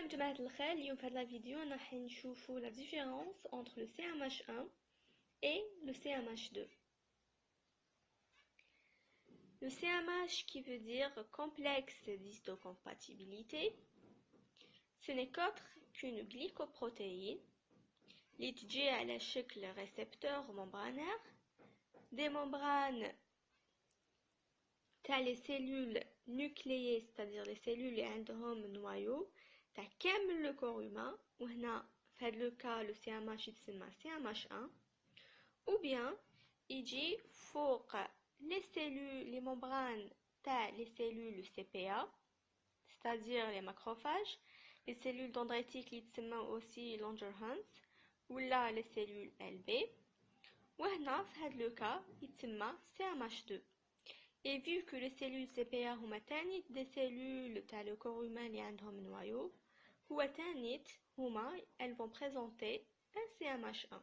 جماعة الخير، اليوم في هذا الفيديو راح نشوفوا la différence entre le CMH1 et le CMH2. Le CMH qui veut dire complexe d'histocompatibilité, ce n'est qu'autre qu'une glycoprotéine qui تجي على شكل récepteur membranaire, des membranes t'as les cellules nucléées, c'est-à-dire les cellules qui ont un noyau, t'as كامل le corps humain, وهنا في هذا le cas le CMH يتسمى CMH1, ou bien يجي فوق les cellules, les membranes t'as les cellules CPA, c'est-à-dire les macrophages, les cellules dendritiques يتسمى aussi Langerhans, ou là les cellules LB, وهنا في هذا le cas يتسمى CMH2. Et vu que les cellules CPA هما تانيت des cellules تاع le corps humain اللي عندهم noyau, هو تانيت هما elles vont présenter un CMH1.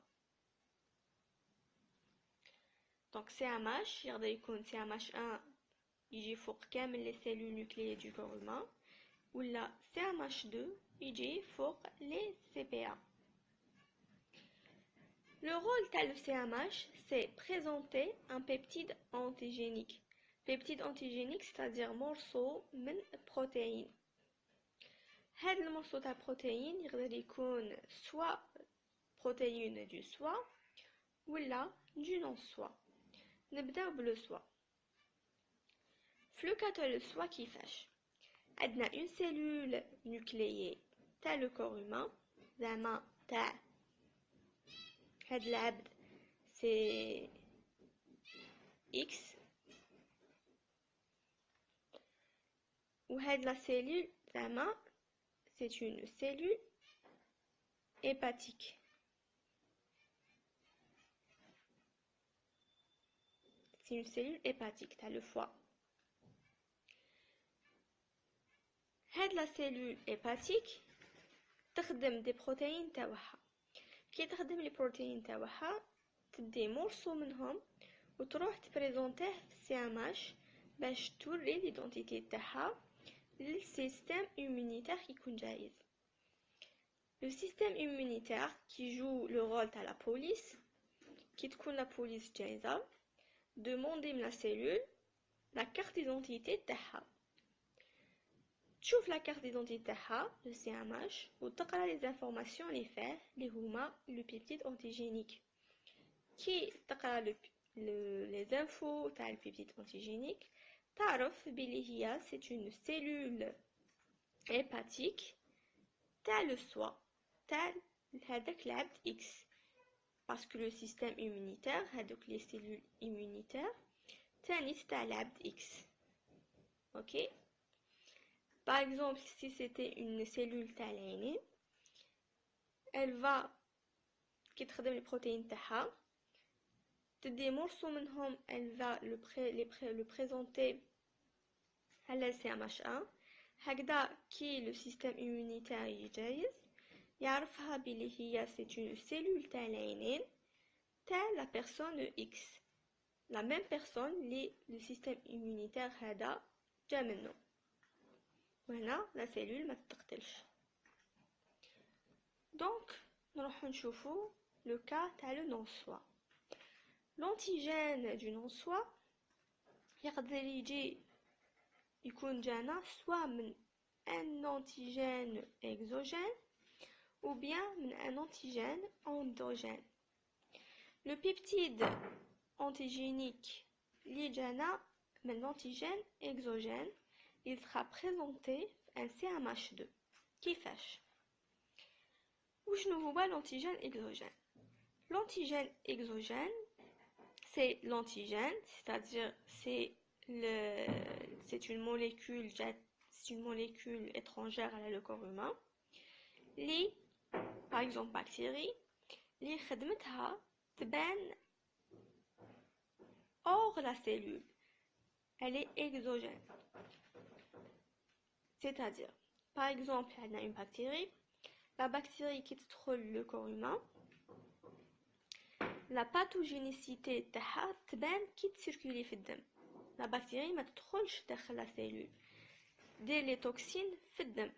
Donc CMH يقدر يكون CMH1 يجي فوق كامل les cellules nucléées du corps humain, ولا CMH2 يجي فوق les CPA. Le rôle تاع le CMH c'est présenter un peptide antigénique. Peptide antigénique, c'est-à-dire morceau من protéine. هذا المورceau تاع protéine يقدر يكون soit protéine du soi ولا du non-soi. نبداو بلو soi. في لو cas تاع le soi كيفاش؟ عندنا une cellule nucléée تاع le corps humain زعما تاع هاد العبد c'est X. Ou la cellule, c'est une cellule hépatique. C'est une cellule hépatique, t'as le foie. La cellule hépatique تخدم des protéines تاعها. كي تخدم les protéines تاعها تدي morceau منهم وتروح تبريزونتيه في CMH باش توري ليدونتيتي تاعها le système immunitaire qui est جايز. Le système immunitaire qui joue le rôle de la police, qui est la police جايزة, demande la cellule la carte d'identité تاعها. تشوف la carte d'identité تاعها, le CMH, وتقرا les informations اللي فيه اللي هما le peptide antigénique. كي تقرا les infos تاع le peptide antigénique, تعرف بلي هي c'est une cellule hépatique تاع le soi تاع هذاك العبد X, parce que le système immunitaire هذوك les cellules immunitaires تانيت تاع العبد X. OK. Par exemple, si c'était une cellule تاع العينين, elle va كي تخدم les protéines تاعها des morceaux منهم, elle va le présenter à la CMH1. هكذا كي le système immunitaire يجايز يعرفها بلي هي c'est une cellule تاع العينين تاع la personne X, la même personne اللي le système immunitaire هذا جا منه. وهنا la cellule ما تتقتلش. Donc نروح نشوفو le cas تاع le non-soi. L'antigène du non-soi يقدر يجي يكون جانا soit من un antigène exogène ou bien من un antigène endogène. Le peptide antigénique اللي جانا من l'antigène exogène il sera présenté un CMH2. كيفاش؟ وشنو هو l'antigène exogène؟ L'antigène exogène c'est l'antigène, c'est-à-dire c'est une molécule étrangère à le corps humain. Par exemple bactérie, li خدمتها تبان hors la cellule. Elle est exogène. C'est-à-dire, par exemple, on a une bactérie. La bactérie qui contrôle le corps humain, la pathogénicité تاعها تبان كي تسيركولي في الدم. La bactérie ما تدخلش داخل la cellule. دير لي توكسين في الدم.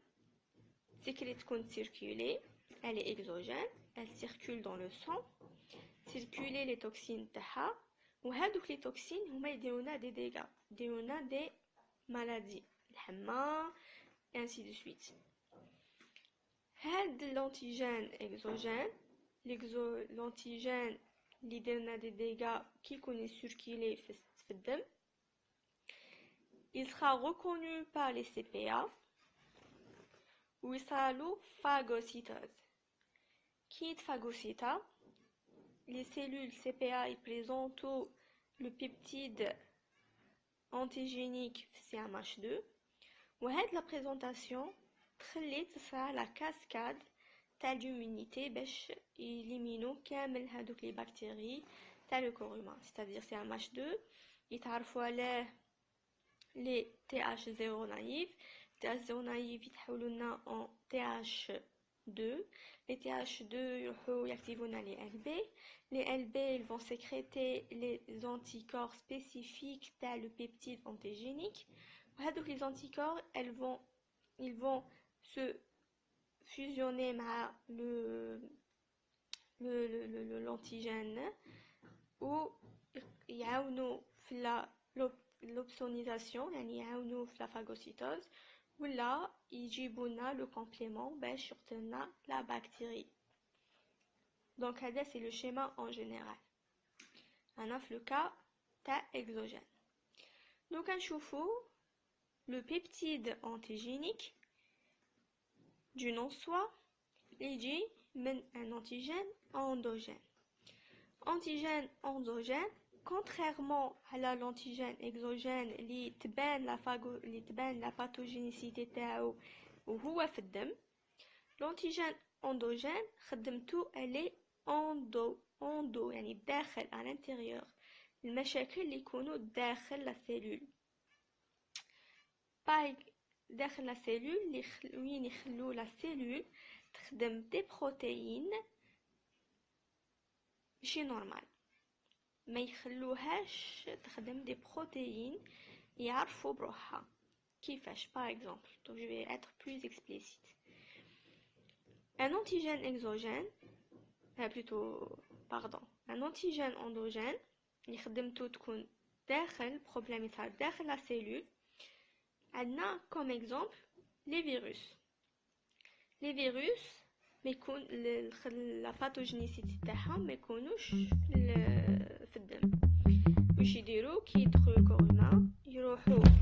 c'est qu'elle est circulée, elle est exogène, elle circule dans le sang, circuler les toxines تاعها وهذوك les toxines هما يديرونا des dégâts يديرونا des maladies الحمى et ainsi de suite. هاد l'antigène exogène l'antigène اللي يديرنا des dégâts qui يكون circulé في الدم il sera reconnu par les CPA ou il sera له phagocytose. Qui est phagocyta? Les cellules CPA présentent le peptide antigénique CMH2 وهاد la présentation تخلي تصرى la cascade تاع l'immunité باش يليمينو كامل هادوك لي بكتيري تاع le corps humain, c'est-à-dire CMH2 يتعرفوا عليه les TH0 naïfs. TH0 naïfs يتحولوا لنا en TH2. Les TH2 يروحوا يactivونا les LB. Les LB ils vont sécréter les anticorps spécifiques تاع le peptide antigénique. وهذوك les anticorps ils vont se fusionner مع l'antigène و يعاونوا في l'opsonisation يعني يعاونوا في la phagocytose ولا يجيبوا لنا le complément باش يقتلنا la bactérie. Donc هذا c'est le schéma en général. أنا في le cas تاع exogène. Donc نشوفوا le peptide antigénique du nom soit يجي من un antigène endogène. Antigène endogène contrairement à l'antigène exogène اللي تبان la pathogénicité تاعو وهو في الدم, l'antigène endogène خدمته elle est endo يعني داخل à l'intérieur المشاكل اللي يكونوا داخل la cellule داخل la cellule اللي وين يخلوا la cellule تخدم des protéines ماشي نورمال ما يخلوهاش تخدم des protéines يعرفوا بروحها كيفاش. par exemple, donc je vais être plus explicite. Un antigène exogène un antigène endogène اللي خدمته تكون داخل problème يصير داخل la cellule. عندنا comme exemple les virus ما يكون la pathogénicité تاعهم ما يكونوش في الدم. واش يديروا كي يدخلوا الكور هما يروحوا